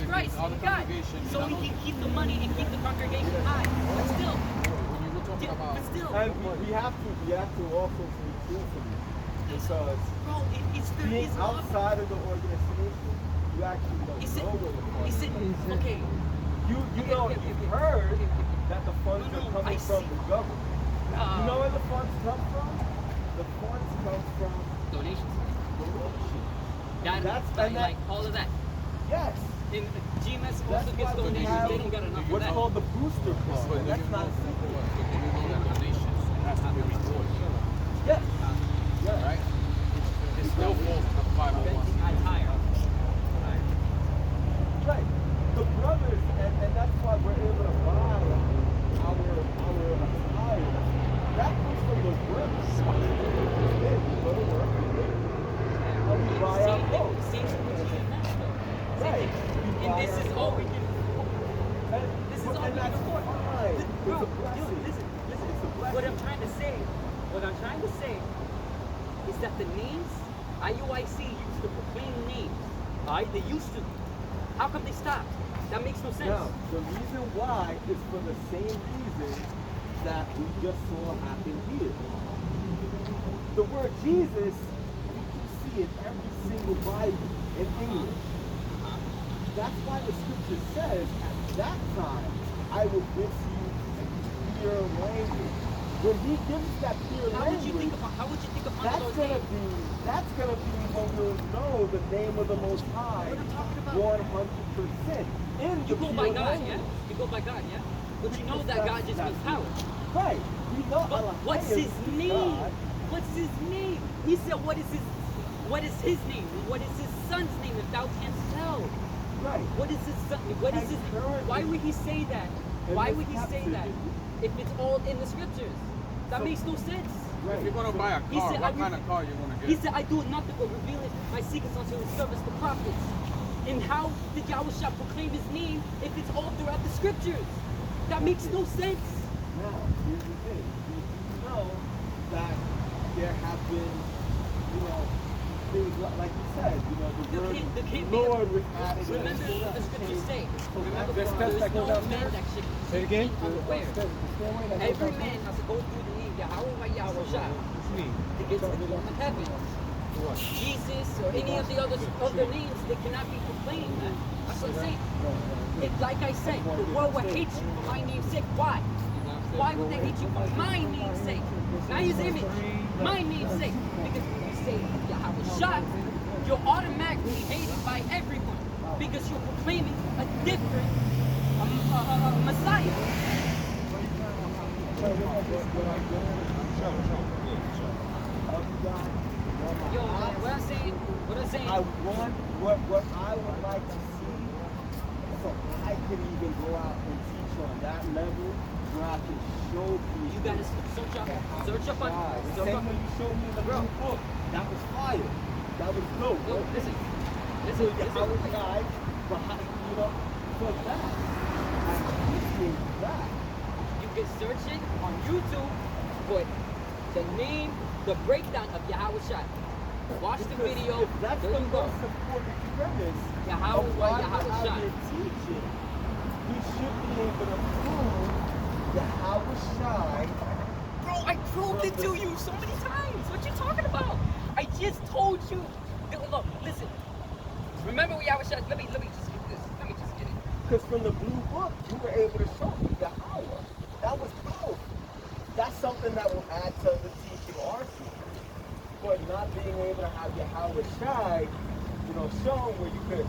Christ, same God. So he can keep the money and keep the congregation high. But still, And we have to also be truthful, because bro, being it's outside of the organization, you actually don't know where the funds are. Okay. You've heard that the funds are coming from the government. You know where the funds come from? The funds come from Donations. That's like all of that. Yes. And GMS also gets donations. They don't got enough of what's that. called the booster club. And that's not a secret. Yes. Yeah. Right? It still falls in the 501. Right. The brothers, and that's why we're able to buy our attire. That comes from the work. We go to work, and we buy our clothes. Right. And this is all we can afford. This is all we can afford. Bro, listen. What I'm trying to say is that the names, IUIC used to proclaim names. Alright, they used to. How come they stopped? That makes no sense. Now, the reason why is for the same reason that we just saw happen here. The word Jesus, you can see in every single Bible in English. That's why the scripture says, at that time, I will give you a clear language. When he gives that clear language, how would you think of that's gonna be when we'll know the name of the Most High 100%. You go by God, yeah? You go by God, yeah? But you know that God just means power. Right. We know but what's his name? What's his name? He said, what is his name? What is his son's name if thou canst tell? Right. What is his son? What is his? Why would he say that? Why would he say that? If it's all in the scriptures, that makes no sense. Right. If you're gonna buy a car, what kind of car you gonna get? He said, I do nothing but reveal my secrets unto the service the prophets. And how did Yahushua proclaim his name if it's all throughout the scriptures? That makes no sense. Now, here's the thing. You know that there have been, things like you said, the word Lord was added. Remember what the scriptures say. Remember There's there's no man that should say it again? unaware. Every man has to go through the name Yahawah Yahushua to get to the kingdom of heaven. Jesus or any of the other names, they cannot be proclaimed. That's what I'm saying. Like I said, the world will hate you for my name's sake. Why? Why would they hate you for my name's sake? Not his image, my name's sake. Because when you say Yahawashi, you're automatically hated by everyone because you're proclaiming a different Messiah. Yo, man, what I'm saying, I want what I would like to see, so I can even go out and teach on that level where I can show people. You gotta search up on the same way you showed me in the blue book. That was fire. That was dope. Yo, listen. I was guy behind, for that. I appreciate that. You can search it on YouTube, but the name, the breakdown of Yahawashi. Watch the video. If that's the most important premise of why we're teaching, we should be able to prove Yahawashi. Bro, I proved it to you so many times. What you talking about? I just told you. Look, listen. Remember what Yahawashi? Let me just get this. Let me just get it. Because from the blue book, you were able to show me Yahawah. That was powerful. That's something that will add to the teaching arsenal. But not being able to have Yahawashi, shown where you could,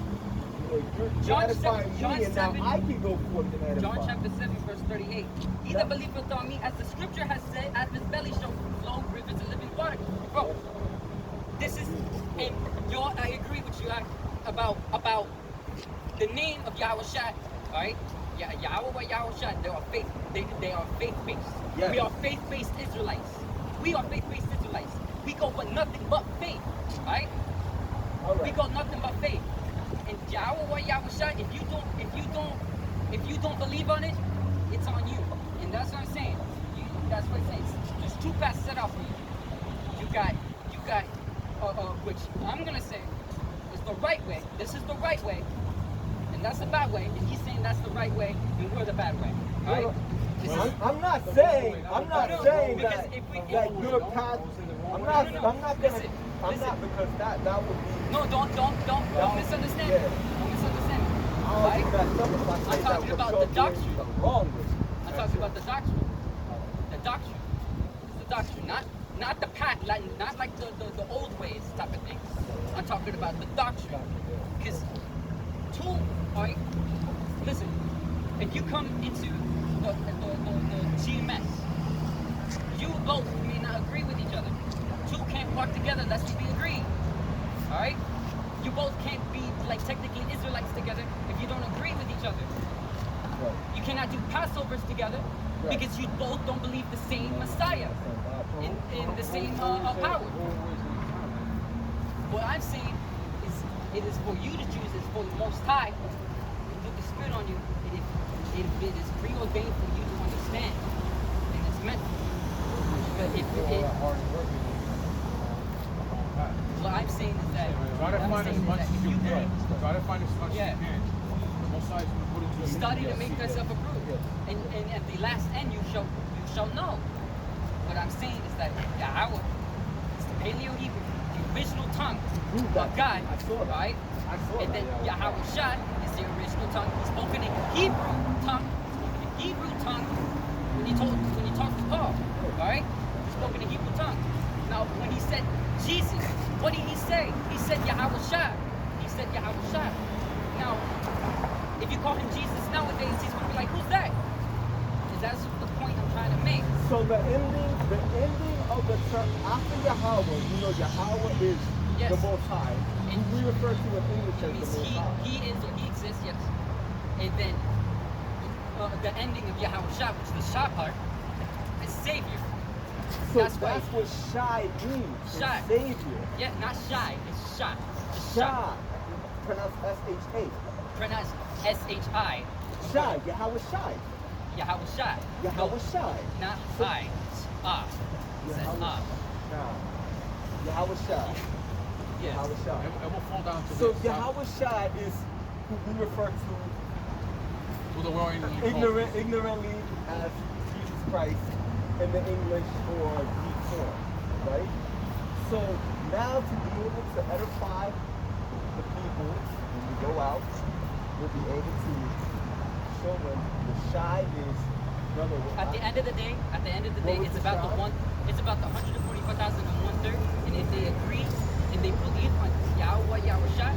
you're satisfying me, and now I can go forth and edify. John chapter 7, verse 38. He that believeth on me, as the scripture has said, out of his belly shall flow rivers of living water. Bro, this is, and I agree with you about the name of Yahawashi, right? Yahawah, Yahawashi, they are faith-based. Yes. We are faith-based Israelites. We go with nothing but faith, right? We go nothing but faith. And Yahawah, Yahawashi, if you don't believe on it, it's on you. And that's what I'm saying. That's what I'm saying. There's two paths set out for you. You got, which I'm gonna say is the right way. This is the right way, and that's the bad way, and he's saying that's the right way, and we're the bad way. All right? I'm not saying because that if we- that your path. I'm not gonna. Listen, I'm not, because that would be. No, don't misunderstand me. Yeah. Don't misunderstand me. I don't think that's something if I say I'm that talking what about you're the doctrine. doing is wrong with. I'm talking about the doctrine. The doctrine. It's the doctrine, not the path, not like the old ways type of thing. I'm talking about the doctrine. Because two, alright, listen, if you come into the GMS, you both may not agree with each other. Two can't walk together unless we be agreed. Alright? You both can't be like technically Israelites together if you don't agree with each other. Right. You cannot do Passovers together Right. because you both don't believe the same Messiah in the same power. What I'm saying is it is for you to choose, it's for the Most High to put the Spirit on you. And if it is preordained for you to understand, and it's meant for you. But if what I'm saying is that Try to find as much as you can. Try to find as much as Yeah. you can. The Most High is going to put it to you. study to make thyself approved. And at the last end you shall know. What I'm saying is that Yahawah is the Paleo-Hebrew, the original tongue of God, I saw that. right? I saw And that. then YAHAWASHI is the original tongue, spoken in Hebrew tongue, when he talked to Paul, right? Spoken in Hebrew tongue. Now, when he said Jesus, what did he say? He said YAHAWASHI. He said YAHAWASHI. Now, if you call him Jesus nowadays, he's going to be like, who's that? And that's the point I'm trying to make. So the ending of the term after Yahawah, you know Yahawah is Yes. the Most High. And we refer to in English It as means the Most High. he is or he exists, yes. And then the ending of YAHAWASHI, which is the Shah part, is Savior. So that's that's why- what Shai means. is Shai. Savior. Yeah, not shy, it's Shah. It's Shai. Pronounced S-H-A. Pronounced S-H-I. Shai. Yahawah Shai. YAHAWASHI. Yahawah Shai. Not So- I. It's ah. It says ah. Shai. Yahawah Shai. Yes. Yahawah Shai. It will fall down to So this. Yahawah Shai is who we refer to To the world ignorantly as Jesus Christ in the English or Greek form, right? So now to be able to edify the people when we go out, we'll be able to show them the Shai is, brother. At the end of the day, What was it's the about Shah? it's about the 144,000 and 1/3. And if they agree and they believe on Yahawah, YAHAWASHI,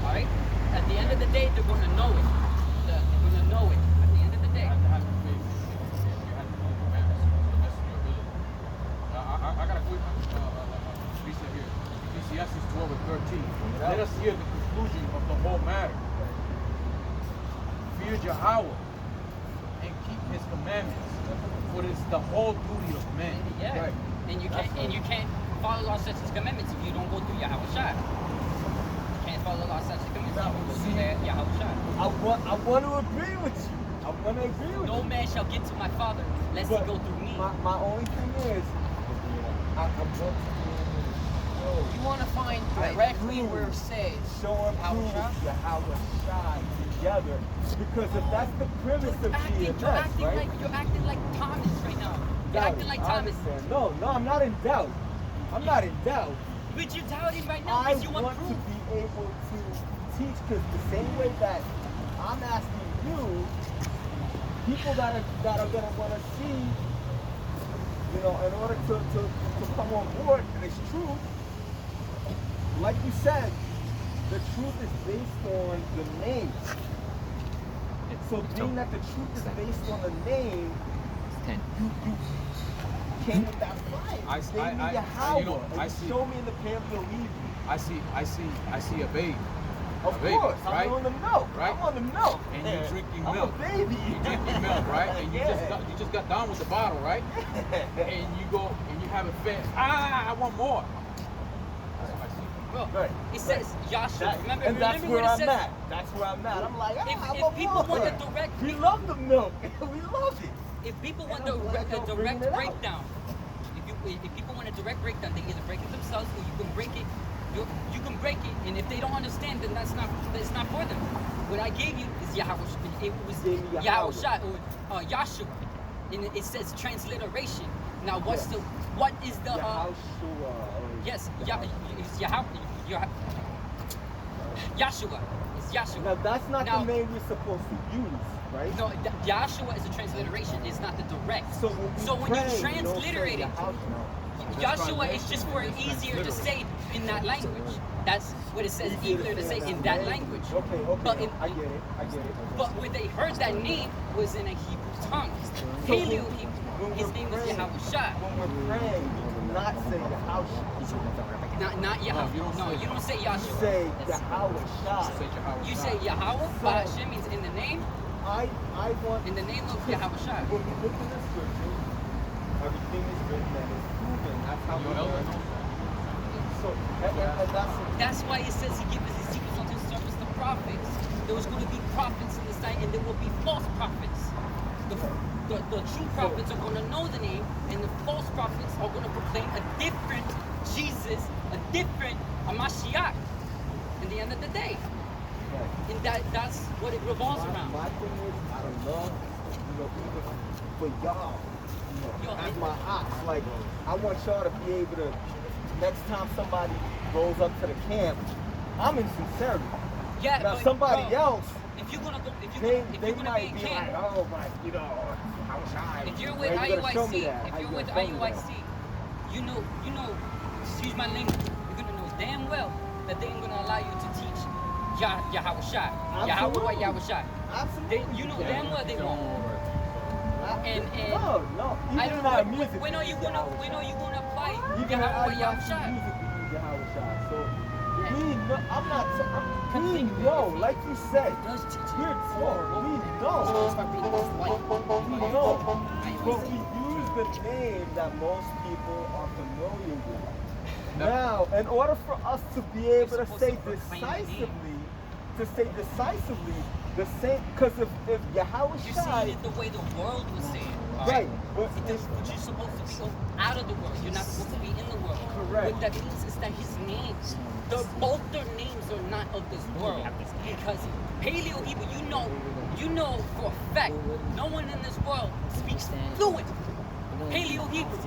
all right. At the end of the day, they're going to know it. They're going to know it. At the end of the day. You have to have faith. You have to follow the commandments to the best of your ability. I got a quick piece here. Ecclesiastes 12 and 13. Let us hear the conclusion of the whole matter. Fear Yahawah and keep his commandments, for it is the whole duty of man. Yeah. Right. And you can't follow law, statutes, and commandments if you don't go through YAHAWASHI. You can't follow law, statutes, and commandments if you don't go through YAHAWASHI. I want to agree with you. I want to agree with No you. man shall get to my Father lest he But go through me. my only thing is, I want to You want to find directly where it says show and prove Yahawah Shai together. Because if that's the premise of GMS, right? You're acting like Thomas right now. You're Doubt acting it. like I Thomas. understand. No, I'm not in doubt. I'm not in doubt. But you're doubting right now I because you want want to proof. be able to teach, because the same way that I'm asking you, people that are going to want to see, you know, in order to come on board, and it's true, like you said, the truth is based on the name. So being that the truth is based on the name, you came with that fire. I- Gave me I- Yahawah, you know, and I you see- showed me in the Paleo-Hebrew. I see a babe. Of A baby, course, right? I'm on the milk. Right? I'm on the milk. And you're drinking I'm milk. a baby. You drinking milk, right? And you just got done with the bottle, right? Yeah. And you go and you have it fed. I want more. That's what I see. Bro, Right. it says Joshua. Remember, and that's remember where what it I'm says? at. That's where I'm at. I'm like, If I want people more. want the direct, We love the milk. We love it. if people want And I'm glad a you're bringing direct it out. breakdown, if people want a direct breakdown, they either break it themselves or you can break it You can break it, and if they don't understand, then it's not for them. What I gave you is Yahawah. It was Yahawah or Yahshua, and it says transliteration. Now, what is the yes, it's Yahawah. Yahshua. It's Yahshua. Now that's not the name we're supposed to use, right? No, Yahshua is a transliteration. It's not the direct. So when you transliterate it, Yahshua is just for easier to say in that language. That's what it says, easier to say in that language. Okay, But I get it. But when they heard that name was in a Hebrew tongue, Paleo Hebrew. His name was Yahawashi. When we're praying, we do not say Yahawashi. Not Yahawah. No, you don't say Yahshua. You say Yahawashi. You say Yahawah. BAHA means in the name. I want in the name of Yahawashi. When we look in the scripture, everything is written and it's proven. That's how we learn. So, and that's why it says he gives his secrets unto his servants, the prophets. There was going to be prophets in the sight, and there will be false prophets. The true prophets are going to know the name, and the false prophets are going to proclaim a different Jesus, a different Mashiach in the end of the day. Right. And that's what it revolves around. My thing is, I love, even for y'all, as my ox, like, I want y'all to be able to, next time somebody rolls up to the camp, I'm in sincerity. Yeah, now somebody else, if you're gonna they be might be camp, like, oh, but how shy. If you're with IUIC, you know, excuse my language, you're gonna know damn well that they ain't gonna allow you to teach Yahawashi, Yahawah. Absolutely. You know damn well they won't. And no, I don't know music. When are you gonna apply Yahawah? So we know, like you said, we're taught, we know, but we use the name that most people are familiar with. Now, in order for us to be able to say decisively, the same, because if Yahawah, you're saying it the way the world was saying. Right. But you're supposed to be out of the world. You're not supposed to be in the world. Correct. What that means is that his names, both their names are not of this world. Because Paleo Hebrew, you know for a fact, no one in this world speaks fluent Paleo Hebrew.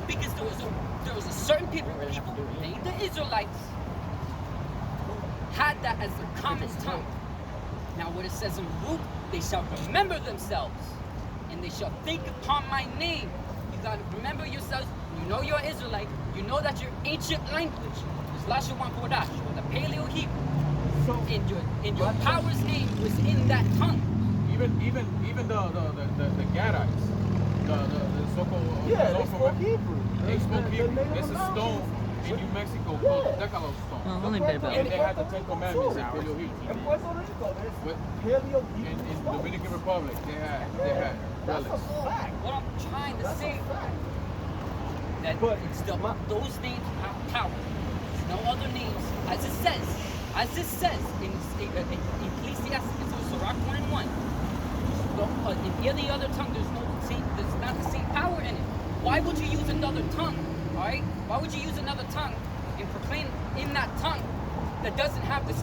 Because there was a certain people named the Israelites who had that as their common tongue. Now what it says in Luke, they shall remember themselves, and they shall think upon my name. You gotta remember yourselves. You know you're Israelite. You know that your ancient language is Lashawan Kodash, or the Paleo Hebrew. So in your power's name was in that tongue. Even the Gadites, the so-called they spoke Hebrew. They spoke Hebrew. There's a stone in New Mexico called the Decalogue stone. And they had the Ten Commandments in Paleo Hebrew. In Puerto Rico, there's Paleo Hebrew. In Dominican Republic, they had that's a fact. What I'm trying to say that it's those names have power. There's no other names, as it says in Ecclesiastes, or Sirach 1 and 1. In any other tongue, there's not the same power in it. Why would you use another tongue? All right? Why would you use another tongue and proclaim in that tongue that doesn't have the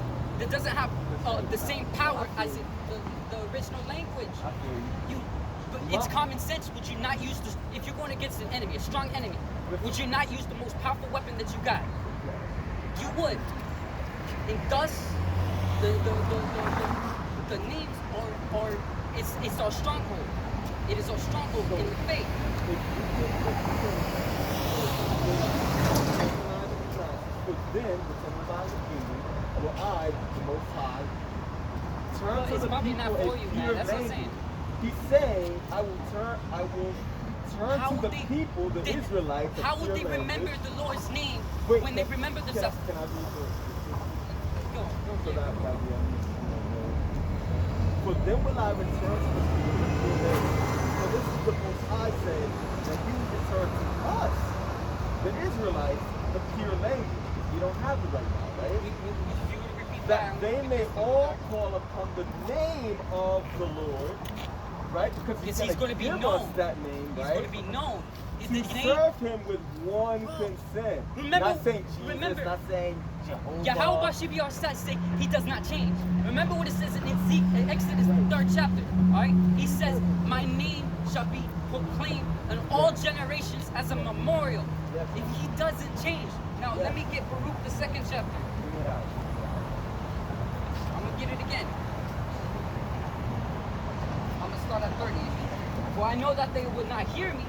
same power as the original language? It's common sense. Would you not use this if you're going against an enemy, a strong enemy? Would you not use the most powerful weapon that you got? You would. And thus, the names are it's our stronghold. It is our stronghold in the faith. But then, the kingdom, will I, the Most High, turn to the people and hear language. He's saying, I will turn to the people, the Israelites. How would they remember the Lord's name when they remember themselves? Can I read the? Go. So that'll be for them will I return to the people and hear their language. So this is the Most High saying that He will return to us, the Israelites, the pure language. You don't have it right now, right? That they may all call upon the name of the Lord right? Because Because he's going to be give known. us that name, He's right? going to be known. To The name, serve him with one consent. remember- not saying Jesus, remember- not saying Jehovah. YAHAWASHI be our sake, he does not change. Remember what it says in Exodus 3rd chapter, alright? He says, my name shall be proclaimed in all generations as a memorial. Yes. If he doesn't change. Now Yes. let me get Baruch the 2nd chapter. Bring it out. I'm going to get it again. I'm going to start at 30. For I know that they would not hear me,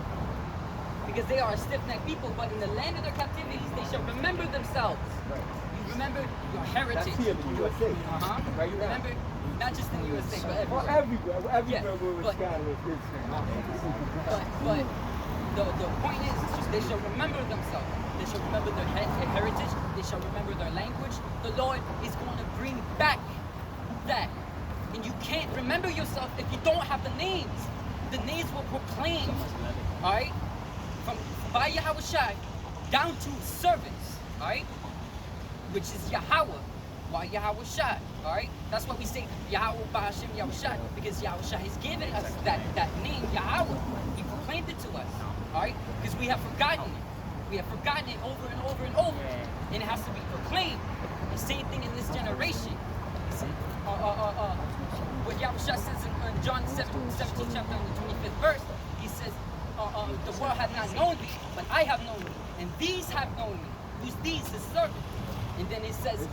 because they are a stiff-necked people, but in the land of their captivities they shall remember themselves. Right. You remember your heritage. That's here in the USA. Uh-huh. Right now. Remember, not just in the USA, but Well, everywhere. everywhere Yeah, where we're but- scattered is But the point is just they shall remember themselves. They shall remember their heritage. They shall remember their language. The Lord is going to bring back that. And you can't remember yourself if you don't have the names. The names were proclaimed, all right, by Yahawashi down to servants, all right, which is Yahawah, by Yahawashi, all right. That's why we say Yahawah Bahashim Yahawashi, because Yahawashi has given us that name, Yahawah. He proclaimed it to us, all right, because we have forgotten it. We have forgotten it over and over and over, and it has to be proclaimed. The same thing in this generation. What Yahawashi says in John 17 chapter and the 25th verse, he says, the world hath not known thee, but I have known thee, and these have known me. Who's these? His servant. And then it says,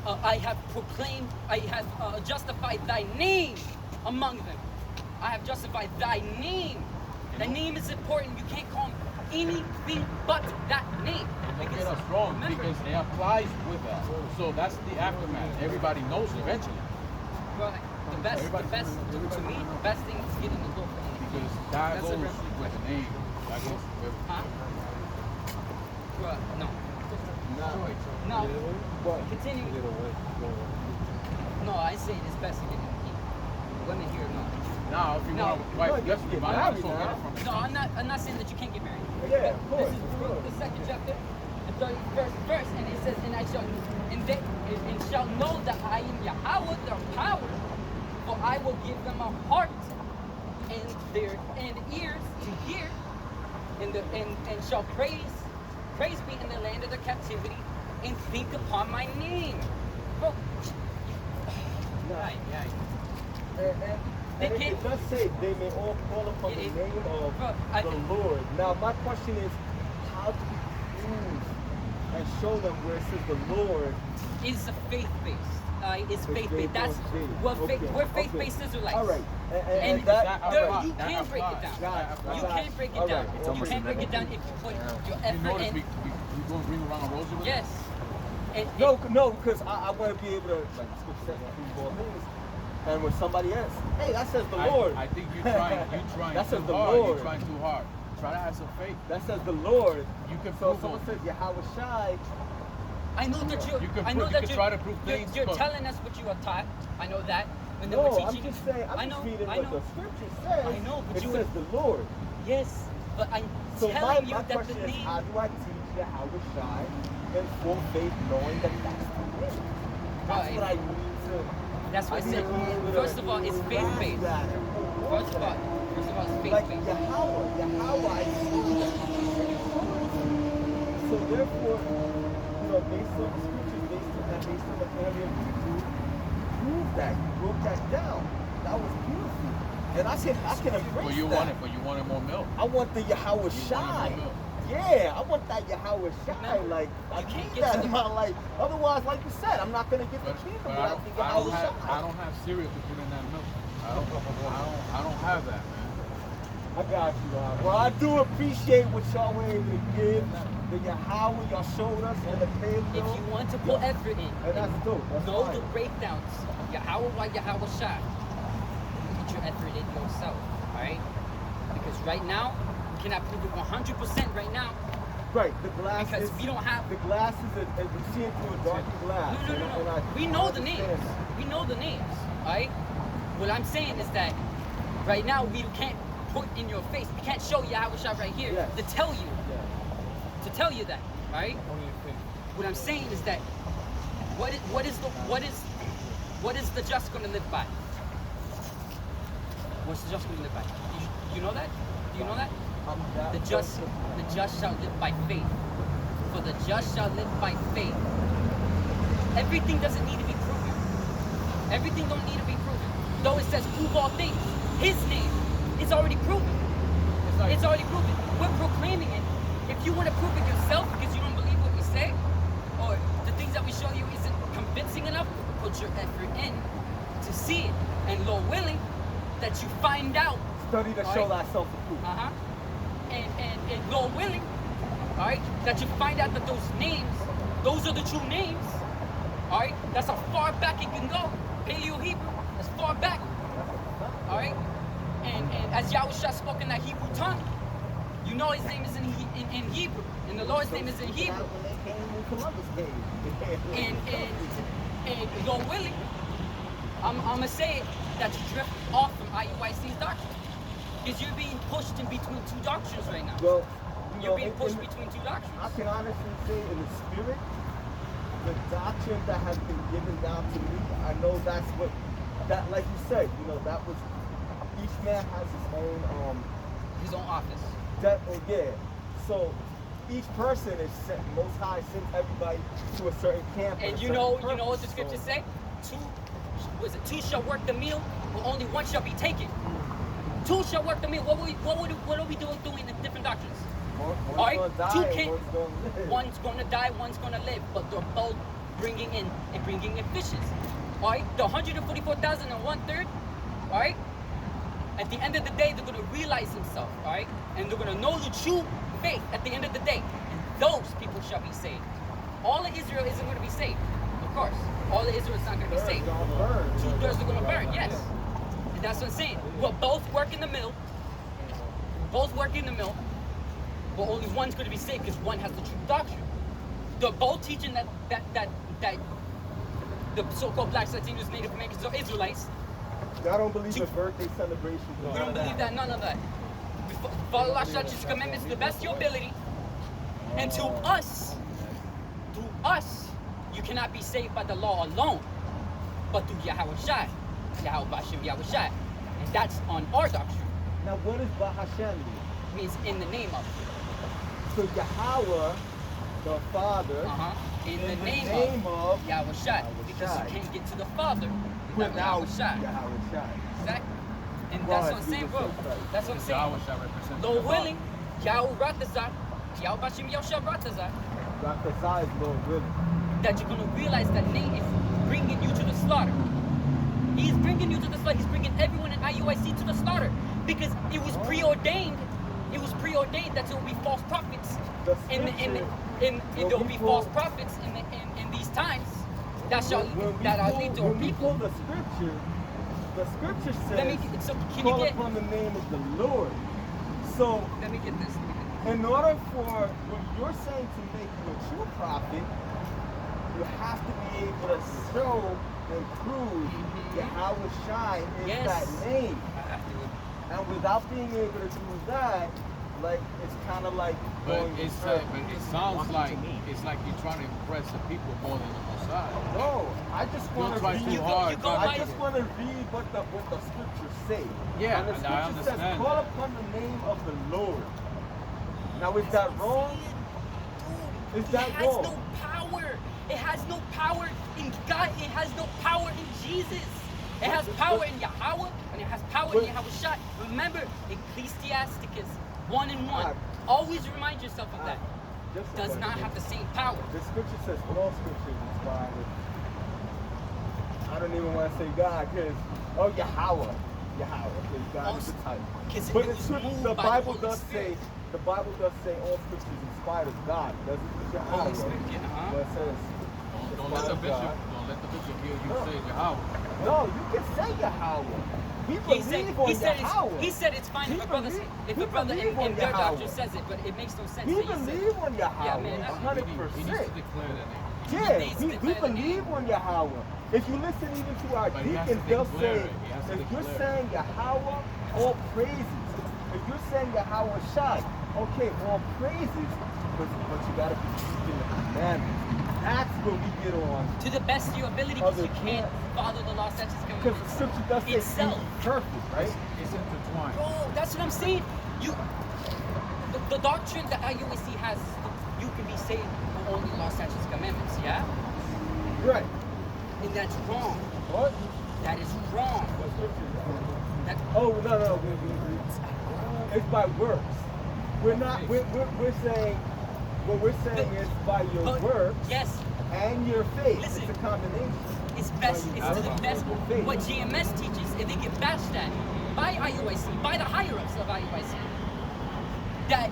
I have proclaimed, I have justified thy name among them. I have justified thy name. The name is important. You can't call him anything but that name. Don't get us wrong, remember, because it applies with that. So that's the aftermath. Everybody knows eventually. well, the best, to me, the best thing is getting the door for anything. Because that That's goes a reference. with the name. That goes with Huh? Bruh, no. No. Continue. No, I say it's best to get in the key. Women here, no. now if you No. want to wife, No, just you my get wife married will get now. it from me. No, I'm not saying that you can't get married. Yeah, of course. This is Baruch, the 2nd chapter, the 31st verse, and it says, and I shall, and shall know that I am Yahawah, their power, for I will give them a heart and ears to hear, and shall praise me in the land of their captivity, and think upon my name. Bro, Right. They And can't- it does say they may all call upon the It- name of Bro, I- the Lord. Now my question is, how do we prove and show them where it says the Lord? is a faith-based. It's faith-based. faith-based. That's what Okay, we're okay. faith-based Israelites. All right. And that, there, all right. you can break it down. Got You it. can break it All down. right. You can break it down if you put your You effort notice in. we going to ring around a rosy with Yes. No, because I want to be able to like scripture says prove all things. And when somebody asks, hey, that says the Lord. I think you're trying That says too the hard. Lord. You're trying too hard. Try to have some faith. That says the Lord. You can So prove if someone it. says Yahawashi, I know that You can I know prove- that you can try to prove things, You're but- telling us what you are taught. I know that. When they no, were I'm teaching, just saying, I I'm know, just reading I what know. the scripture says. I know, but it you says the Lord. Yes, but I'm So telling you my that the question is, name. how do I teach Yahawashi in full faith, knowing that that's the name? That's Right. what I need to. That's what I said. need to be able to First of all, it's faith-based. grasp that. First of all, it's Like faith-based. Yahawah, I see that. So therefore, based on the scriptures, based on the family of Hebrew, prove that. You broke that down. That was beautiful. And I said, I can embrace But you that. wanted more milk. I want the You wanted more Yahawashi. milk. Yeah, I want that Yahawashi. Remember, Like, I you can't need get that to in the- my life. Otherwise, like you said, I'm not gonna get the But, kingdom but without the I Yahawashi. don't have cereal to put in that milk. I don't have that, man. I got you, Well, I do appreciate what y'all were able to give. The Yahawah y'all showed us in the pavement. If you want to put effort in, And that's dope. That's know fine. the breakdowns of Yahawah, Yahawashi. Put your effort in yourself, all right? Because right now, we cannot prove it 100% right now. Right, the glass Because is, we don't have. the glass is as we see it through a darkened glass. No. And I We know the names. understand. We know the names, all right? What I'm saying is that right now we can't put in your face. We can't show Yahawashi right here Yes. to tell you. Yeah. To tell you that, all right? What I'm saying is that what is the just going to live by? What's the just going to live by? You know that? Do you know that? That The just shall live by faith. For the just shall live by faith. Everything doesn't need to be proven. Everything don't need to be proven. Though it says prove all things, his name is already proven. It's already proven. We're proclaiming it. If you want to prove it yourself because you don't believe what we say, or the things that we show you isn't convincing enough, put your effort in to see it. And Lord willing, that you find out. Study to show thyself approved. And Lord willing, all right, that you find out that those names, those are the true names. All right, that's how far back it can go. Paleo Hebrew, as far back. All right, and as Yahushua spoke in that Hebrew tongue, you know his name is in Hebrew, and the Lord's name is in Hebrew. And Lord willing, I'm gonna say it, that you drift off from IUIC's doctrine. Because you're being pushed in between two doctrines right now. Well, you're being pushed between two doctrines. I can honestly say in the spirit, the doctrine that has been given down to me, I know that's what, that like you said, you know, that was, each man has his own office. Yeah. So each person is sent, Most High sends everybody to a certain camp. And you know what the scriptures say? Two shall work the meal, but only one shall be taken. Two shall work the meal. What are we doing in different doctrines? All right, one's going to die, one's going to live, but they're both bringing in fishes. All right, the 144,000 and 1/3. All right, at the end of the day, they're going to realize themselves. All right, and they're going to know the true faith at the end of the day, and those people shall be saved. All of Israel isn't going to be saved, of course. All of Israel is not going to be saved. 2/3 are going to burn. Yes. That's what I'm saying. We'll both work in the mill. Both work in the mill. But only one's going to be saved because one has the true doctrine. They're both teaching that the so-called Black Latinos, Native Americans, or Israelites. Y'all don't believe in birthday celebrations. We don't believe that. None of that. Follow our statutes, commandments to the best of your ability. And to us, you cannot be saved by the law alone, but through YAHAWASHI. YAHAWASHI, and that's on our doctrine. Now, what does BAHA means in the name of. So Yahawah, the Father, in the name of YAHAWASHI, because you can't get to the Father without YAHAWASHI. Exactly, and that's what I'm saying, bro. That's what I'm saying. Lord willing, Yahweh Ratazah, Yahweh Bashim Yahushua Ratazah. Ratazah is Lord willing. That you're gonna realize that name is bringing you to the slaughter. He's bringing you to the slaughter. He's bringing everyone in IUIC to the slaughter because it was preordained. It was preordained that there will be false prophets. There will be false prophets in these times that are lead to our people. The scripture says, call upon the name of the Lord. So let me get this. In order for what you're saying to make you a true prophet, you have to be able to show and prove YAHAWASHI is that name. And without being able to do that, like it's kind of like it sounds like it's like you're trying to impress the people more than the Messiah. No, I just want to read. I just want to read what the scriptures say. Yeah, and the scripture I understand. says, "Call upon the name of the Lord." Now, is that wrong? Is that wrong? It has no power. It has no power in God. It has no power in Jesus. It has power in Yahawah, and it has power in YAHAWASHI. Remember, Ecclesiasticus 1:1. Always remind yourself of that. Does not have the same power. The scripture says, all scripture is inspired. I don't even want to say God, because, Yahawah, because God is the type. But the Bible does say, all scripture is inspired of God. It doesn't say Yahawah. But it says, don't let the bishop hear you say Yahawah. No, you can say Yahawah. He said it's fine if a brother in their doctrine says it, but it makes no sense. We believe on Yahawah. Yeah, man, 100%. He needs to declare that name. Yeah, we believe on Yahawah. If you listen even to our deacons, they'll say, if you're saying Yahawah, all praises. If you're saying YAHAWASHI, okay, all praises, but you gotta be keeping the commandments. that's where we get on. To the best of your ability, because Other you can't follow the law, statutes, and Because the commandments. scripture does say Itself. be perfect, right? It's intertwined. Bro, that's what I'm saying. The doctrine that IUIC has, you can be saved with only law, statutes, commandments, yeah? Right. And that's wrong. What? That is wrong. What scripture is that? That, Oh, no. It's by works. We're not, we're saying, what we're saying is by your but- works yes, and your faith. Listen. It's a combination. it's best. It's to the best. Faith. What GMS teaches, and they get bashed at by IUIC, by the higher ups of IUIC, that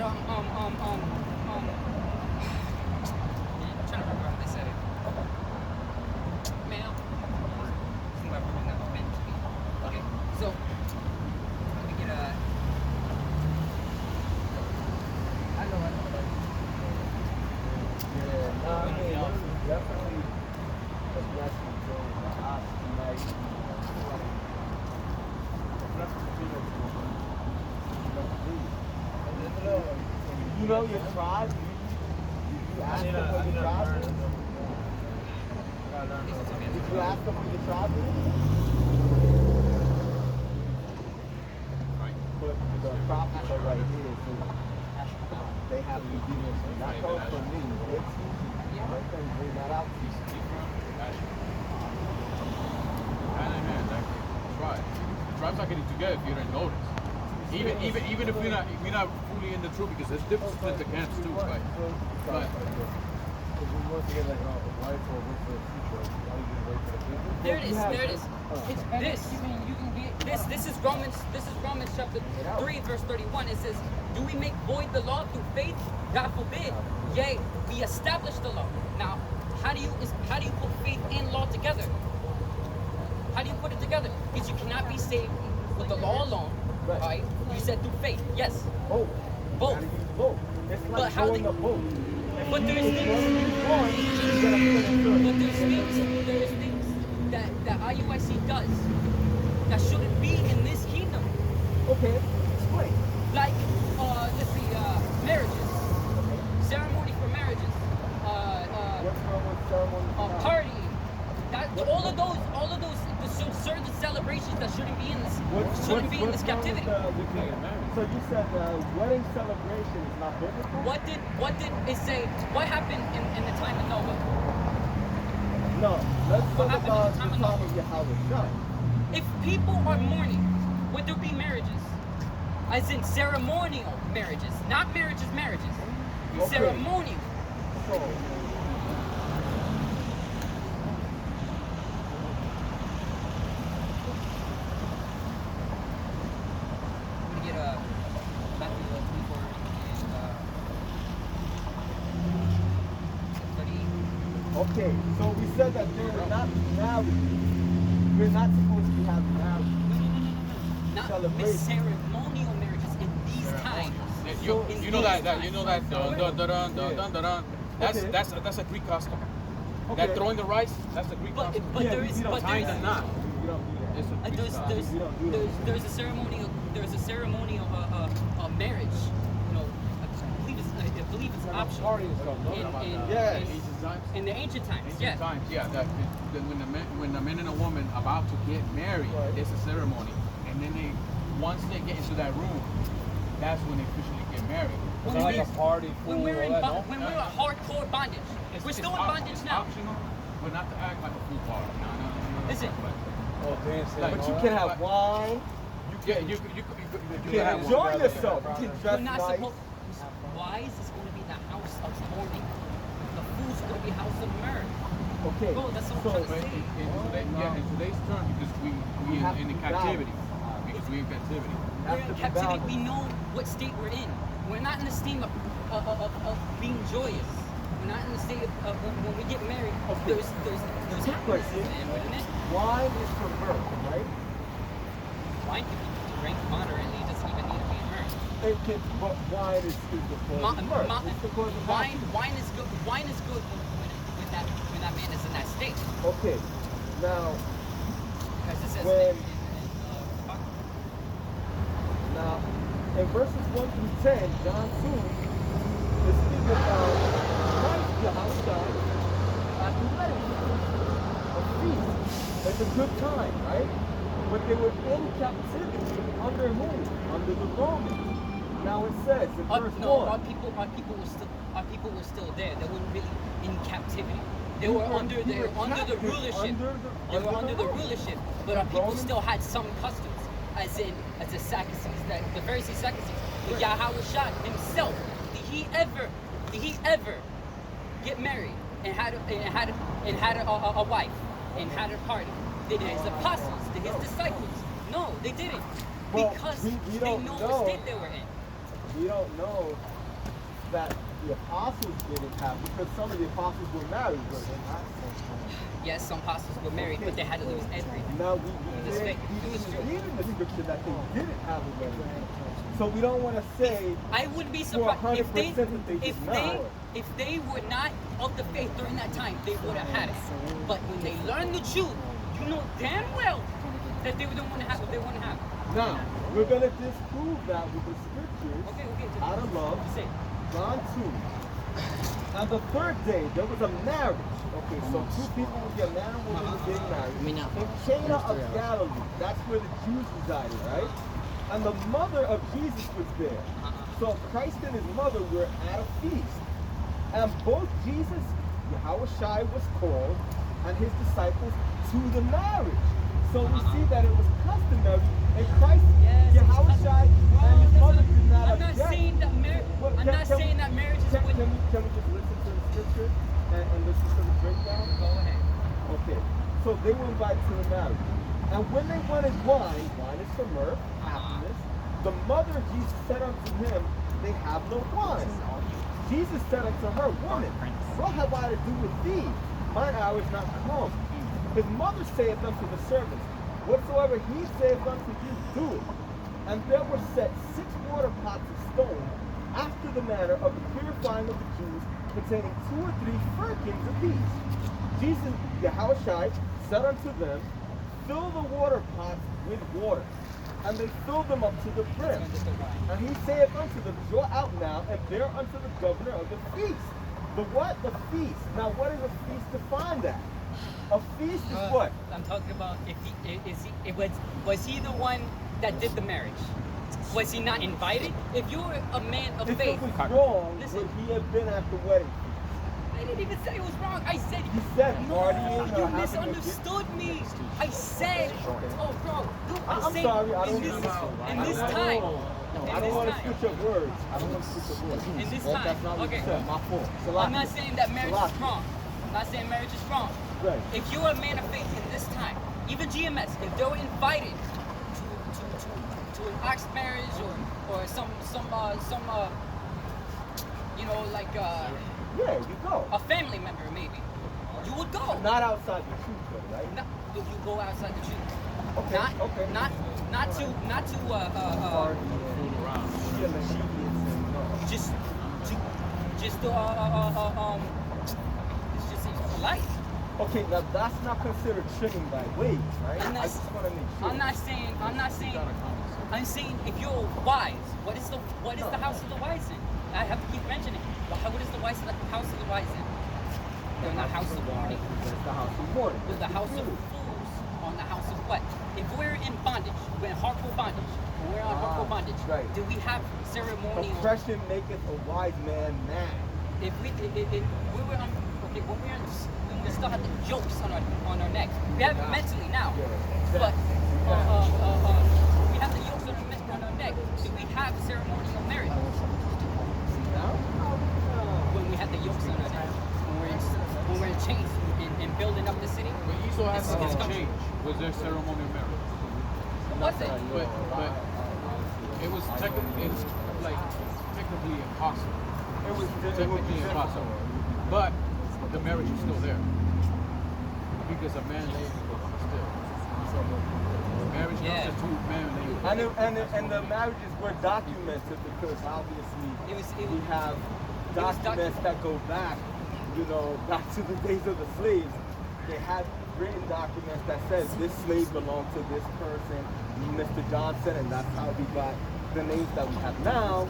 I'm trying to remember how they said it. Man, okay, so let me get a. I know. Yeah, no, I mean, definitely a blessing to us tonight. You know your tribe? You ask them what your tribe is? Did you ask them what your tribe is? But the prophets are right here, so they have to do this. Not come from me. They're teaching. Let them bring that out to you. Hand in hand, like tribes. Tribes are getting together if you don't notice. Even if we're not fully in the truth, because there's different split the camps too, right? But There it is. There it is. It's This. you can get This is Romans chapter 3 verse 31. It says, "Do we make void the law through faith? God forbid. Yea, we establish the law." Now, how do you put faith and law together? How do you put it together? Because you cannot be saved with the law alone. Right. Right? You said through faith. Yes. Both. Both. Gotta use both. It's But like how going they- a boat. But there's If you things. only use one, you're gonna put it through. But there's things that IUIC does that shouldn't be in this kingdom. Okay, explain. Like, let's see, marriages, ceremony for marriages, What's wrong with ceremony? partying. All of those, certain celebrations that shouldn't be in this, shouldn't be in this captivity. So you said wedding celebration is not biblical? What did it say? What happened in the time of Noah? No. Let's What talk happened about in the the time of time of YAHAWASHI. If people are mourning, would there be marriages? As in ceremonial marriages, not marriages. Okay. Ceremonial. So, Let me get Matthew 24 and 30. okay, so we said that they're not married. We're not supposed to be having marriage. Not Celebration. ceremonial marriages in these times. you know that dun dun dun dun dun dun. Okay. That's a Greek custom. Okay. That throwing the rice, that's a Greek But custom. but Yeah, there is we don't but tie there's the knot. We don't do that. It's a Greek there's custom. there's a ceremonial marriage. You know, I believe it's optional Yes. in the ancient times. Yeah. Times, yeah. That when the man and a woman about to get married, Right. there's a ceremony, and then once they get into that room, that's when they officially get married. When like we- a party, When we're fool, in all that, no? when we're in hardcore bondage, we're still in bondage now. Optional, but not to act like a fool party. No. Listen. Oh, dancing. Like, But and you all can that. have wine. Yeah, you You can enjoy yourself. You can You're dress not nice. supposed. Wise is going to be the house of mourning. The fool's going to be house of myrrh. Okay. Bro, that's what so, I'm trying to say. in today's term, because we have in to the be captivity. balanced. Because we in captivity. We're have in to be captivity. balanced. We know what state we're in. We're not in the state of being joyous. We're not in the state of when we get married. Okay. There's Quick happiness, question. man. Wait a minute. Wine is for mirth, right? Wine can be drank moderately. It doesn't even need to be immersed. It can, but wine is the cause of mirth. It's the cause of happiness. Wine is good. Wine is good when that man is in that state. Okay. Now, Because it says When- in, now, in verses 1 through 10, John 2 is speaking about Yahawashi at the wedding. A feast. It's a good time, right? But they were in captivity under whom? Under the Romans. Now it says in verse 1. Our people were still there. They weren't really in captivity. They were under the rulership. They were under the rulership. But our people still had some customs, as the Sadducees, the Pharisees, Sadducees. But Yahawashi himself, did he ever get married and had a wife and had a party? Did his apostles, did his disciples? No, they didn't. Well, Because we they don't know know. the state they were in. We don't know that the apostles didn't have, because some of the apostles were married, but they not. Yes, some apostles were married, but they had to lose everything. Now we It didn't read in the scripture that they didn't have a wedding. So we don't want to say I would be for surprised 100% that they did not. if they were not of the faith during that time, they would have had it. But when they learned the truth, you know damn well that they wouldn't want to have it. They wouldn't have it. Now, we're going to disprove that with the scriptures Okay. out of love. You say. John 2. On the third day, there was a marriage. Okay, so two people would get man and woman were getting married. In Cana of Galilee, that's where the Jews resided, right? And the mother of Jesus was there. So Christ and his mother were at a feast. And both Jesus, Yahawashi was called, and his disciples to the marriage. So we see that it was customary, and Christ, Yahawashi, and his mother did not I'm not object. saying that marriage. I'm not saying that marriage is Can with. we just listen to the scripture and listen to the breakdown? Go ahead. Okay, so they were invited to the marriage. And when they wanted wine is for mirth, happiness, the mother of Jesus said unto him, they have no wine. Jesus said unto her, woman, what have I to do with thee? Mine hour is not come. His mother saith unto the servants, whatsoever he saith unto you, do it. And there were set 6 water pots of stone, after the manner of the purifying of the Jews, containing 2 or 3 firkins apiece. Jesus, Yahawashi, said unto them, fill the water pots with water. And they filled them up to the brim. And he saith unto them, draw out now, and bear unto the governor of the feast. The what? The feast. Now what is a feast defined as? A feast is what? I'm talking about was he the one that did the marriage? Was he not invited? If you were a man of If faith, it was wrong, listen. would he have been at the wedding? I didn't even say it was wrong. I said You said no. partying or You having a misunderstood me. I said, oh, bro, dude, I'm saying sorry, I don't in this know. time. I don't want to switch up words. I don't want to switch up words. In this Well, time, that's not what okay. you said. My fault. I'm not saying that marriage is Salaki. wrong. I'm not saying marriage is wrong. Right. If you're a man of faith in this time, even GMS, if they were invited to an ox marriage or some like Yeah, you go. a family member maybe, you would go. Not outside the truth, though, right? Not, you go outside the truth. Okay, Not okay. not to just it's just seems polite. Okay, now that's not considered trimming by weight, right? I'm not- I just want to make sure. I'm saying if you're wise, what is the house of the wise in? I have to keep mentioning. What is the house of the wise in? They're in the house of mourning. That's the house of mourning. With the house of fools on the house of what? If we're in bondage, we're in hardcore bondage. When we're on hardcore bondage, right. do we have ceremonial? Oppression maketh a wise man mad. If we were on, okay, when we still have the jokes on our necks. We have it mentally now, but we have the yokes on our neck. Do we have ceremonial marriage? When we have the yokes on our neck, when we're in chains and building up the city. When Esau had It's to country. change, was there ceremonial marriage? Was it? But it was technically impossible. It was Technically impossible. But the marriage is still there. Because a man and a woman still. Marriage is just two men and a woman. And the marriages were documented because obviously we have documents that go back, back to the days of the slaves. They had written documents that says this slave belonged to this person, Mr. Johnson, and that's how we got the names that we have now.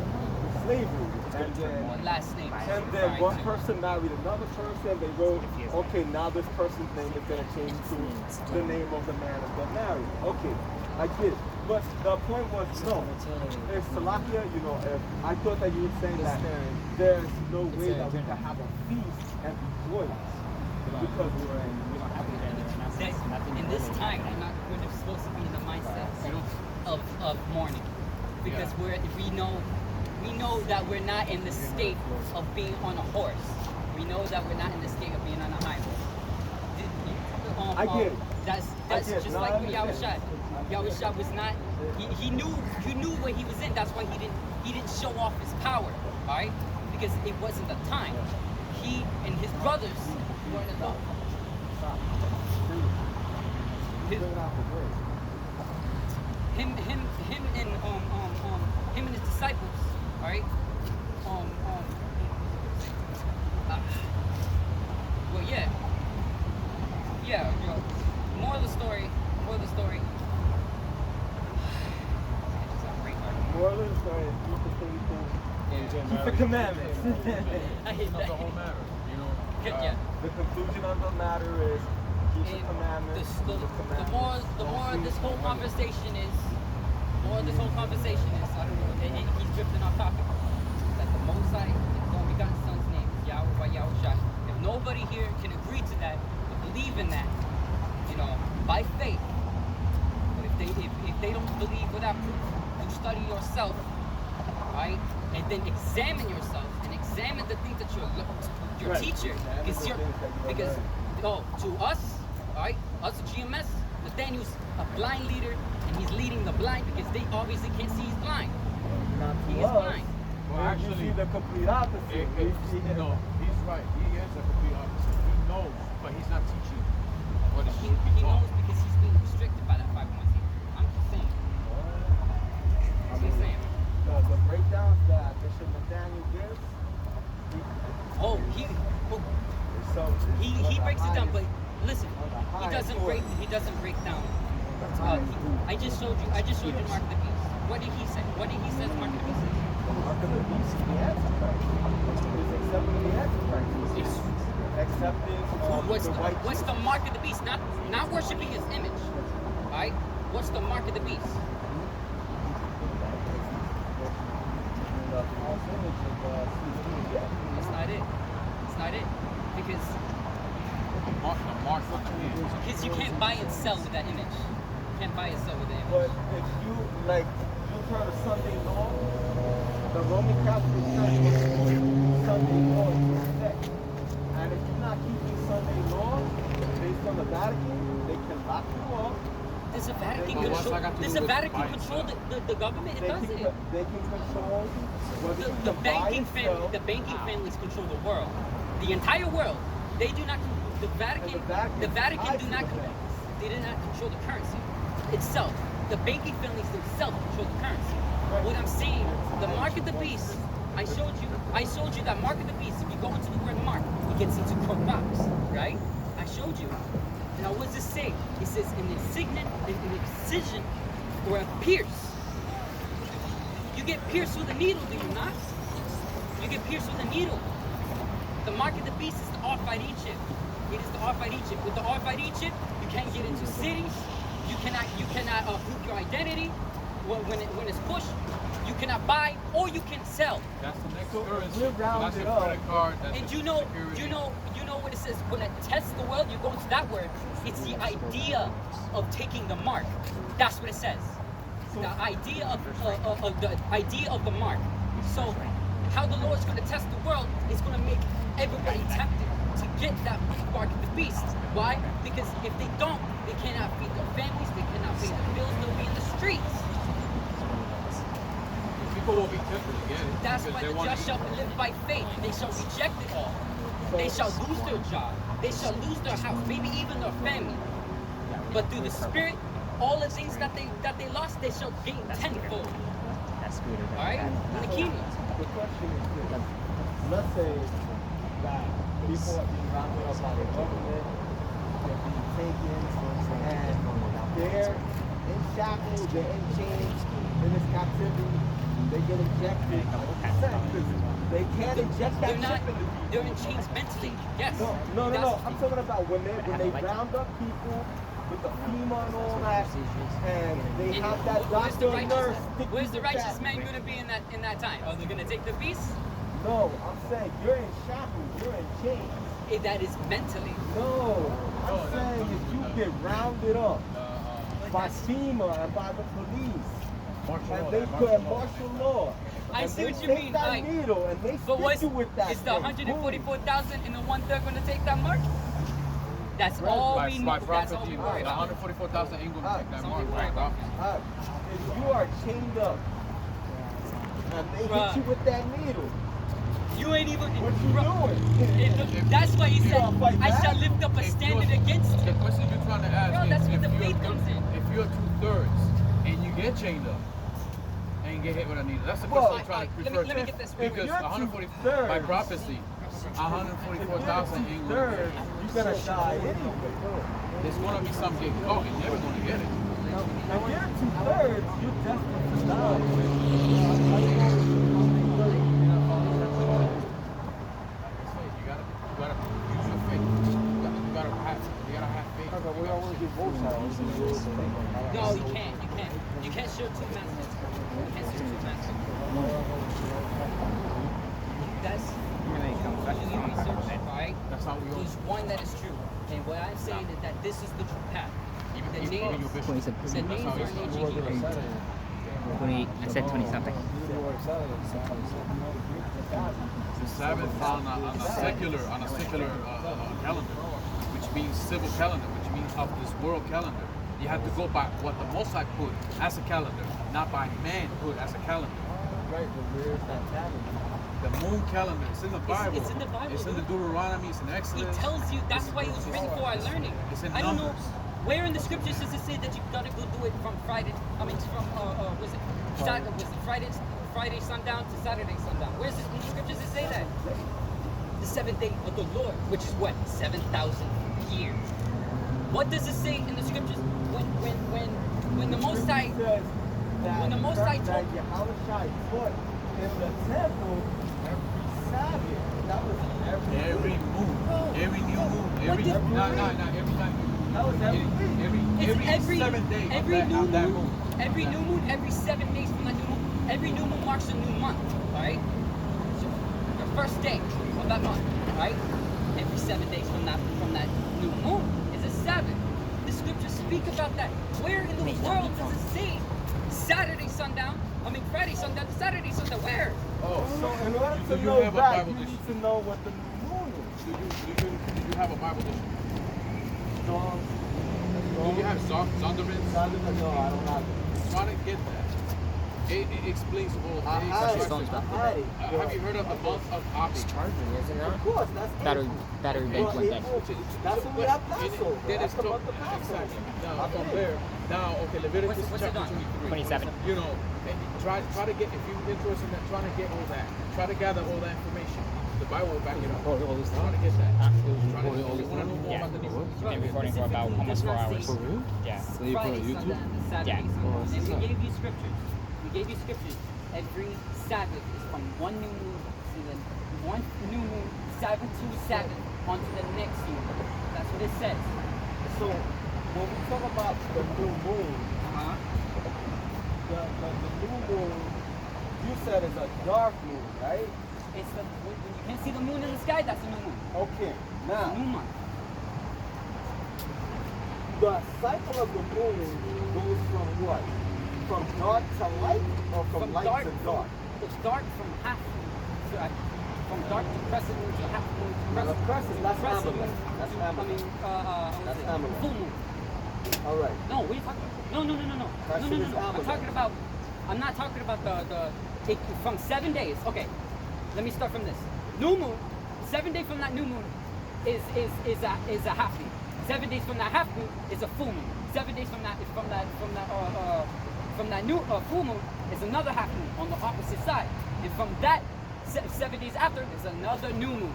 slavery. And One then, last name. and then one person married another person. They wrote, okay, now this person's name is going to change to the name of the man that got married. Okay, I get it. But the point was, no, if Salakia, you know, if I thought that you were saying that there's no way that we can have a feast and be joyous because we're in, you know, In this time, we're not supposed to be in the mindset of mourning, because we know that we're not in the state of being on a horse. We know that we're not in the state of being on a high horse. I get it. That's just like with Yahawashi. Yahawashi was not. He knew what he was in. That's why he didn't show off his power. All right, because it wasn't the time. He and his brothers weren't enough. Him and his disciples, all right. Well, yeah. You know, moral of the story. Moral of the story is keep the faith, keep the commandments. I hate That's that. the whole matter, you know. Yeah. The conclusion of the matter is keep the commandments. The more of this whole conversation is, I don't know, and he's drifting off topic, that the Most High, His only begotten Son's name is Yahweh Yahawashi. If nobody here can agree to that, to believe in that, you know, by faith, but if they don't believe without proof, you study yourself, right, and then examine yourself and examine the things that your teacher, because to us, all right, us GMS, Nathaniel's a blind leader, and he's leading the blind because they obviously can't see he's blind. He is blind. Well, actually, you see the complete opposite. No, he's right. He is the complete opposite. He knows, but he's not teaching what it He should be taught. knows because he's being restricted by that 5.0. I'm just saying. The breakdowns that Bishop Nathaniel gives, he breaks it down, but listen, he doesn't break down. I just showed you Mark of the Beast. What did he say? What did he say Mark of the Beast is? the mark of the beast is the Antichrist. It's accepting the Antichrist. Accepting What's the mark of the beast? Not worshiping his image. Alright? What's the mark of the beast? That's not it. It's not it. Because you can't buy and sell with that image. You can't buy and sell with that But image. if you turn a Sunday law, the Roman Catholic Church was Sunday law to respect. And if you're not keeping Sunday law based on the Vatican, they can lock you up. Does the Vatican control the government? It doesn't. They can control The banking families control the world. The entire world. They do not. The Vatican do not control the currency itself. The banking families themselves control the currency. What I'm saying, the mark of the beast. I showed you that mark of the beast. If you go into the word mark, it gets into corrupts, right? I showed you. Now, what does it say? It says an insignia, an excision, or a pierce. You get pierced with a needle, do you not? You get pierced with a needle. The mark of the beast is the Arphite Egypt. It is the Arphite Egypt. With the Arphite Egypt, you can't get into cities. You cannot prove your identity. When it's pushed, you cannot buy or you can sell. That's the next currency. we're rounded That's the up. credit card. That's And the you know security. what it says. When it tests the world, you go into that word. It's the idea of taking the mark. That's what it says. The idea of the mark. So, how the Lord's going to test the world is going to make everybody tempted to get that mark of the beast. Why? Because if they don't, they cannot feed their families. They cannot pay their bills. They'll be in the streets. People will be tempted to get it. That's because why they the want just to shall live by faith. They shall reject it all. They shall lose their job. They shall lose their house, maybe even their family. But through the Spirit, all the things that they lost, they shall gain tenfold. All right, in the kingdom. The question is this. Let's say that people are being rounded up by the government, they're being taken, and they're in shackles, they're in chains, in this captivity, They get injected 100%. They can't inject that They're not. chip in the They're in chains mentally. Yes. No. That's- I'm talking about when they round up people with the FEMA and all that, and they And have that where's the doctor and nurse. righteous, stick where's you the with righteous that. man going to be in that time? Are they going to take the beast? No, I'm saying you're in shackles, you're in chains. That is mentally. No, I'm saying if you get rounded up by FEMA and by the police, and they put a martial law. I and see they what you take mean. that Like, needle and they but stick you with that. is the thing. 144,000 and the 1/3 going to take that mark? That's all we know. By That's all prophecy, we the worry about. 144,000 ain't gonna take that That's all mark. we worry By about. prophecy. If you are chained up and they Bruh. hit you with that needle, You ain't even. what you doing? That's why he said, gonna fight I back? shall lift up a If standard you're- against The it. question you're trying to ask Bro, is that's where if the you're faith comes in. If you're 2/3 and you get chained up and get hit with a needle, that's the Well, question you're trying to let me- refer let me to. get this. Because If you're 140 by 2/3 prophecy, 144,000 ain't gonna Third, you're gonna die anyway. There's gonna be some get caught and never gonna get it. If you're 2/3, you're destined to die. You gotta use your faith. You gotta have faith. No, you can't. You can't. You can't show two masters. You can't show two masters. That's you research, right? That's how we all. There's one that is true. And what I'm saying is that this is the true path. The Even names, your bishop. 27. the names are in ancient Hebrew. 20, I said 20 something. The Sabbath on a secular calendar, which means civil calendar, which means of this world calendar. You have to go by what the Most High put as a calendar, not by man put as a calendar. Right, but where's that calendar? The moon calendar, it's in the Bible. It's in the Bible, It's in the dude. Deuteronomy, it's in He Exodus. tells you that's why it was written for our learning. It's in I don't know Numbers. where in the scriptures does it say that you've got to go do it from Friday. I mean, from was it Saturday? Was it Friday sundown to Saturday sundown? Where's it in the scriptures that say that? The seventh day of the Lord, which is what 7,000 years. What does it say in the scriptures when the Most High? Says that When the Most High that YAHAWASHI put in the temple every Sabbath. That was Every moon, every new moon, every did- every night. That was every week. Every 7 days every of new that moon, every new moon, every 7 days from that new moon. Every new moon marks a new month, right? So the first day of that month, right? Every 7 days from that new moon is a Sabbath. The scriptures speak about that. Where in the world does it say Saturday sundown? I mean Friday sundown to Saturday sundown. Where? Oh, So in order do to you know have a that, Bible you edition? need to know what the moon is. Do you have a Bible edition? Do you have Zondervan's? No, I don't have it. Try to get that. It explains all I things. had it. phone's I back. had it. Have you heard of the month of Abi? Charging, is it not? Of course, that's Battery, April. battery Well, bank went dead. April, that's when we have Passover. Then That's it's the talk- month of Passover. exactly. Now I from think. there, okay, Leviticus What's it chapter on? 23. 27. You know, try to get, if you're interested in that, trying to get all that, try to gather all that information. The Bible will back it up. Try to get that. Try to, you want to know more Yeah. about the new We've been recording for about almost 4 hours. Yeah. Friday sundown to Saturday Yeah. sundown. And we gave you scriptures. We gave you scriptures. Every Sabbath is from one new moon to the one new moon, Sabbath to Sabbath, onto the next moon. That's what it says. So when we talk about the new moon, Uh-huh. the new moon, you said is a dark moon, right? It's the when you can't see the moon in the sky, that's a new moon. Okay. New Now, month. the cycle of the moon goes from what? From dark to light, or from light to dark? It's dark from half moon to from dark to crescent moon to half moon to Now, the crescent. crescent, that's Crescent Amalek. moon. That's I Amalek. mean, what That's is it? Amalek. Full moon. All right. No, we talking. No. Crescent is I'm Amalek. talking about. I'm not talking about it, from 7 days. Okay, let me start from this. New moon. 7 days from that new moon is a half moon. 7 days from that half moon is a full moon. 7 days from that new full moon is another half moon on the opposite side. And from that 7 days after is another new moon.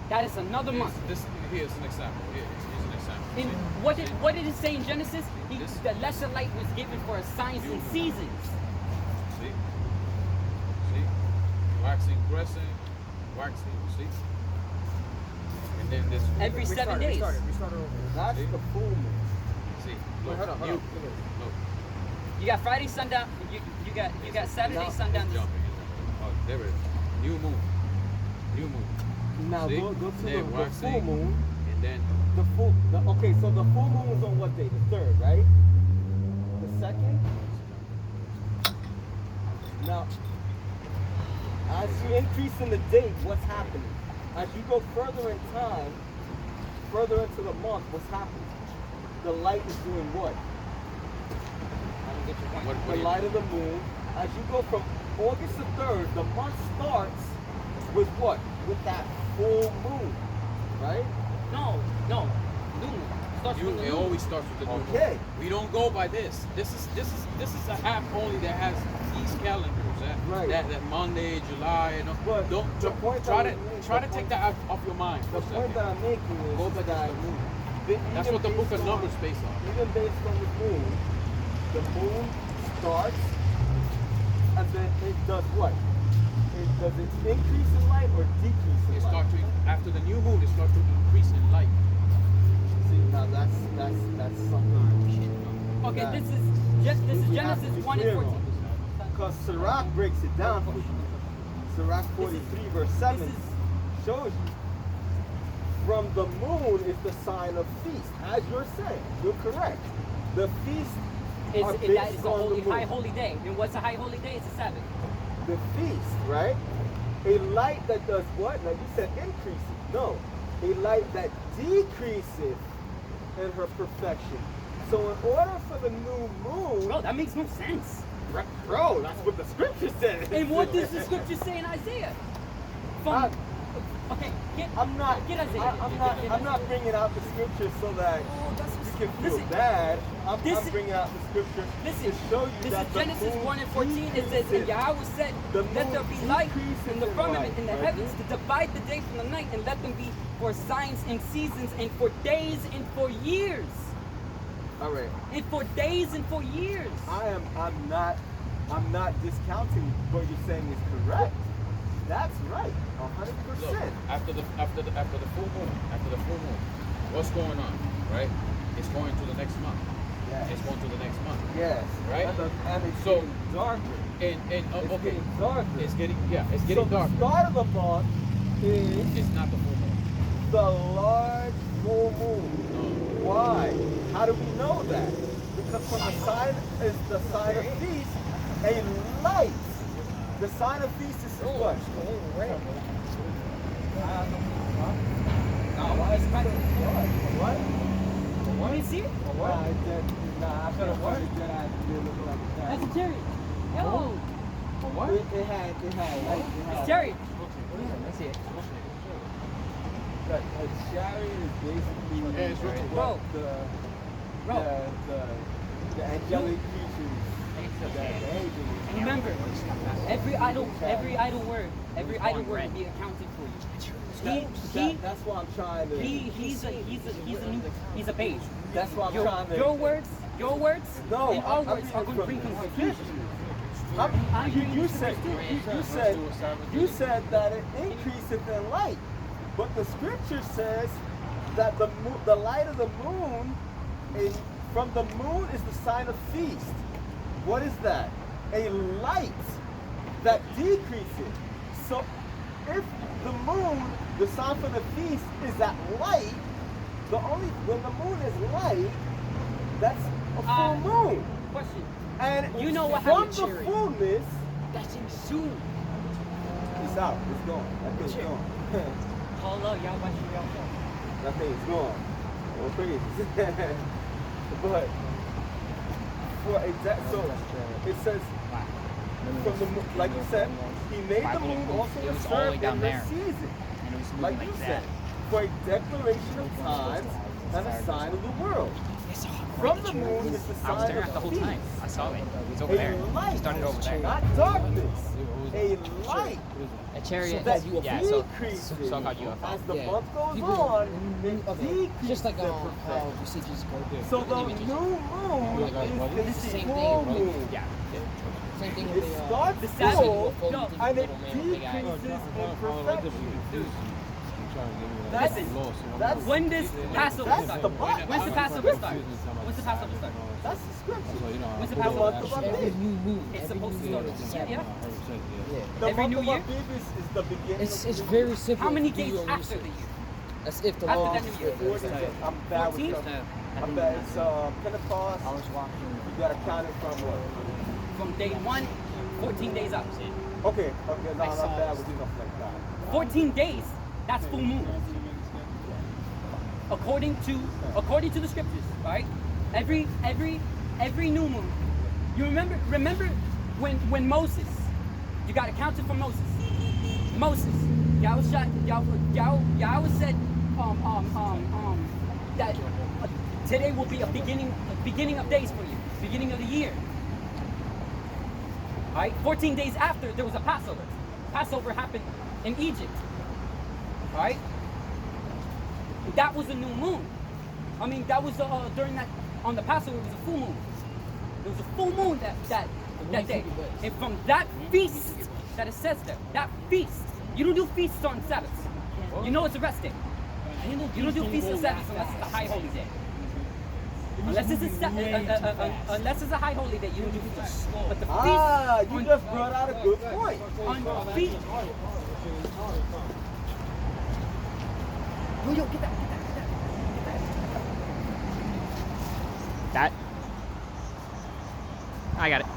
That is another month. Here's an example. Here's an example. In what did it say in Genesis? The lesser light was given for signs and seasons. See? waxing, crescent, waxing, see? And then this. Every 7 days. We started over. That's See? the full moon. See, Wait, look, hold on. look. You got Friday sundown. You got Saturday No, sundown. Jumping. Oh, there it is. New moon. New moon. Now See? go to Then the full waxing. moon. And then Okay, so the full moon is on what day? The 3rd, right? The 2nd? Now, as you increase in the date, what's happening? As you go further in time, further into the month, what's happening? The light is doing what? I don't get your point. what The do you light of the moon. As you go from August the 3rd, the month starts with what? With that full moon, right? No. New moon. Starts You, from the it moon. always starts with the new moon. Okay. We don't go by this. This is a app only that has these calendars. Right. That Monday, July, and all. But Don't the point try that to we make- try the to take point- that off your mind. The for a point second. that I'm making is Go back to that the moon. That's even what the book based of on- Numbers based on. Even based on the moon starts, and then it does what? Does it increase in light or decrease in It light? starts to after the new moon. It starts to increase in light. See, now that's something. Okay, that this is we have to Genesis be 1 clear and 14. on. Because Sirach breaks it down for you. Sirach 43 verse 7 this is- shows you from the moon is the sign of feast. As you're saying, you're correct. The feast are That based is a on holy, the moon. high holy day. And what's a high holy day? It's a Sabbath. The feast, right? A light that does what? Now you said increases. No. A light that decreases in her perfection. So in order for the new moon, Bro, that makes no sense. bro, that's what the scripture says. And what does the scripture say in Isaiah? I- Okay, I'm not. Get Isaiah. I'm not bringing out the scripture so that Oh, that's you what's- can feel listen, bad. I'm this- bringing out the scripture Listen, to show you this that is the Genesis moon 1 and 14. It says, and decreases. Yahweh said, The let there moon be light decreases in the in firmament, light, in the right? heavens, to divide the day from the night, and let them be for signs and seasons, and for days and for years. All right. And for days and for years. I'm not discounting what you're saying is correct. That's right, 100%. Look, after the full moon, what's going on, right? It's going to the next month. Yes. It's going to the next month. Yes. Right? And it's So- getting darker. And It's okay, getting darker. it's getting So darker. the start of the month is It's not the full moon. the large full moon. Why? How do we know that? Because from the sign is the sign of feast, a light. The sign of feast is what? What? You didn't see it? Nah, I could have what? That's a chariot. Yo, What? It had light. it's chariot. Let's see it. A chariot is basically Yeah, it's real. Bro. the angelic creatures. The angels. Remember, every idle word will be accounted for you. That's why I'm trying to. He's a babe. That's why I'm trying to. Your words, No, and our I'm words are reading going to from bring the confusion. You said that it increaseth in light, but the scripture says that the light of the moon from the moon is the sign of feast. What is that? A light that decreases. So if the moon, the sign for the feast, is that light, when the moon is light, that's a full moon. Question. And You know what from happened, the Cherry? fullness, That's in soon. it's out. It's gone. That thing's Cherry. gone. Allah, Yahawashi, Yahawashi. That thing's gone. Well, praise. But for so it says from the moon, like you said, he made the moon also It to was all the way serve down in there. the season, And it was moving like like you that. said, for a declaration of times and a sign of the world. From the moon is the I was sign there of the whole peace. time. I saw it. It was over A there. light, It started over there. not darkness. A light A chariot. that Yeah, so decreases so called UFO. as the Yeah. month goes People- on. It decreases Just like in how perfection. you see Jesus go there. So the new moon is the the same full thing, bro. moon. Yeah. Same thing It with the starts the Sabbath. full Yo, and it Big eye. decreases in perfection. Listen, That's when does Passover that's start? the Bible. When's the Passover start? When's the Passover start? That's the scripture. When's the The Passover month of start? Abib. Every new moon. It's every supposed to new start. moon. Yeah. The Every month New of Year? Abib is the beginning. It's of very simple. How many if you do days your own after the research. year? That's if the After law. the New Year. I'm bad with 14th? stuff. I'm bad. It's Pentecost. You gotta count it from what? From day 1, 14 days out. Okay, no, I'm bad with stuff like that. 14 days, that's full moon. According to the scriptures, right? Every new moon. You remember when Moses, you got to count it from Moses. Moses, Yahweh said that today will be a beginning of days for you, beginning of the year. Right? 14 days after, there was a Passover. Passover happened in Egypt. Right? That was a new moon. I mean, that was during that, on the Passover, it was a full moon. It was a full moon that day. And from that feast that it says there, that feast, you don't do feasts on Sabbaths. You know it's a rest day. You don't do feasts on Sabbaths unless it's a high holy day. Unless it's a high holy day, you don't do feasts. But the feast You just brought out a good point. on feast. Yo, get that. That. I got it.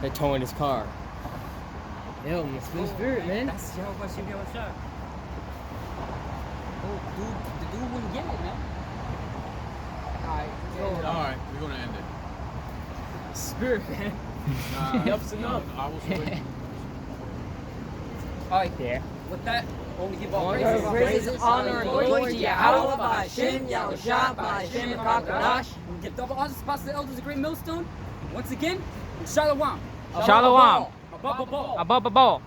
They're towing his car. Yo, my free spirit, man. That's YAHAWASHI. Oh, dude, the dude wouldn't get it, man. Alright, we're gonna end it. Spirit, man. Enough's enough. I was already. All right, Yeah. with that, I want to give all Honor, praises. honor, and glory to Yahawah, BAHA, Yahushua, BAHA, Kakadash. We give double honors to the elders of Great Millstone. Once again, Shalom. Shalom. Above. Above.